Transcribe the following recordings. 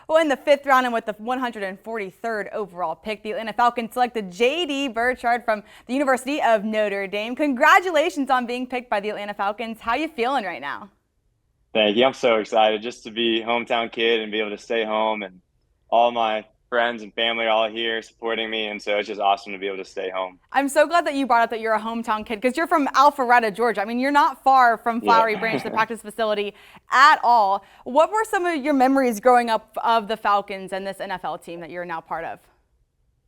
Well, in the fifth round and with the 143rd overall pick, the Atlanta Falcons selected J.D. Bertrand from the University of Notre Dame. Congratulations on being picked by the Atlanta Falcons. How you feeling right now? Thank you. I'm so excited just to be hometown kid and be able to stay home, and all my friends and family are all here supporting me, and so it's just awesome to be able to stay home. I'm so glad that you brought up that you're a hometown kid because you're from Alpharetta, Georgia. I mean, you're not far from Flowery Branch, the Yeah. practice facility, at all. What were some of your memories growing up of the Falcons and this NFL team that you're now part of?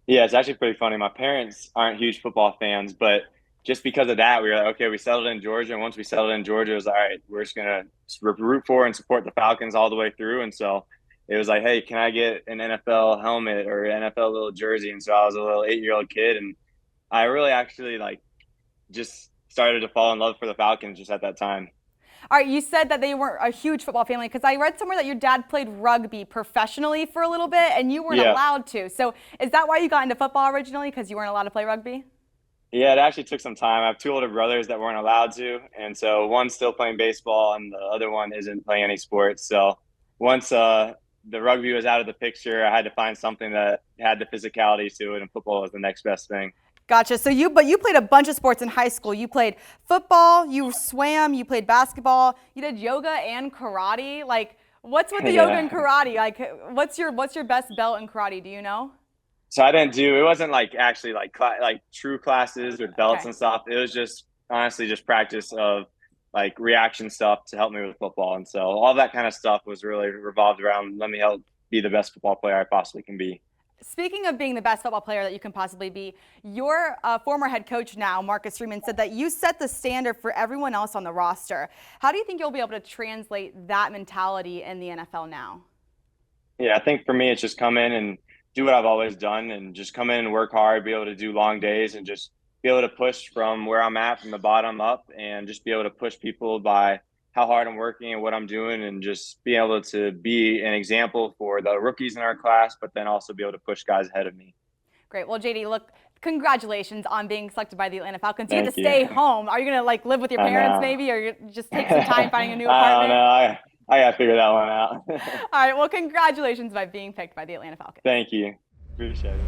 Yeah, it's actually pretty funny. My parents aren't huge football fans, but just because of that, we were like, okay, we settled in Georgia, and once we settled in Georgia, it was all right, we're just gonna root for and support the Falcons all the way through. And so it was like, hey, can I get an NFL helmet or an NFL little jersey? And so I was a little 8-year-old kid, and I really actually like just started to fall in love for the Falcons just at that time. All right, you said that they weren't a huge football family because I read somewhere that your dad played rugby professionally for a little bit and you weren't Yeah. allowed to. So is that why you got into football originally, because you weren't allowed to play rugby? Yeah, it actually took some time. I have two older brothers that weren't allowed to, and so one's still playing baseball, and the other one isn't playing any sports. So once the rugby was out of the picture, I had to find something that had the physicality to it, and football was the next best thing. Gotcha. But you played a bunch of sports in high school. You played football, you swam, you played basketball, you did yoga and karate. Like, what's with the yoga and Yeah. karate? Like, what's your best belt in karate? Do you know? So I didn't do it wasn't like actually like like true classes with belts Okay. and stuff. It was just honestly just practice of like reaction stuff to help me with football, and so all that kind of stuff was really revolved around let me help be the best football player I possibly can be. Speaking of being the best football player that you can possibly be, your former head coach now, Marcus Freeman, said that you set the standard for everyone else on the roster. How do you think you'll be able to translate that mentality in the NFL now? Yeah, I think for me, it's just come in and do what I've always done and just come in and work hard, be able to do long days and just be able to push from where I'm at, from the bottom up, and just be able to push people by how hard I'm working and what I'm doing, and just be able to be an example for the rookies in our class, but then also be able to push guys ahead of me. Great. Well, JD, look, congratulations on being selected by the Atlanta Falcons. You get Thank to you. stay home. Are you going to like live with your I parents know. maybe, or just take some time finding a new I don't apartment? know. I got to figure that one out. All right. Well, congratulations by being picked by the Atlanta Falcons. Thank you. Appreciate it.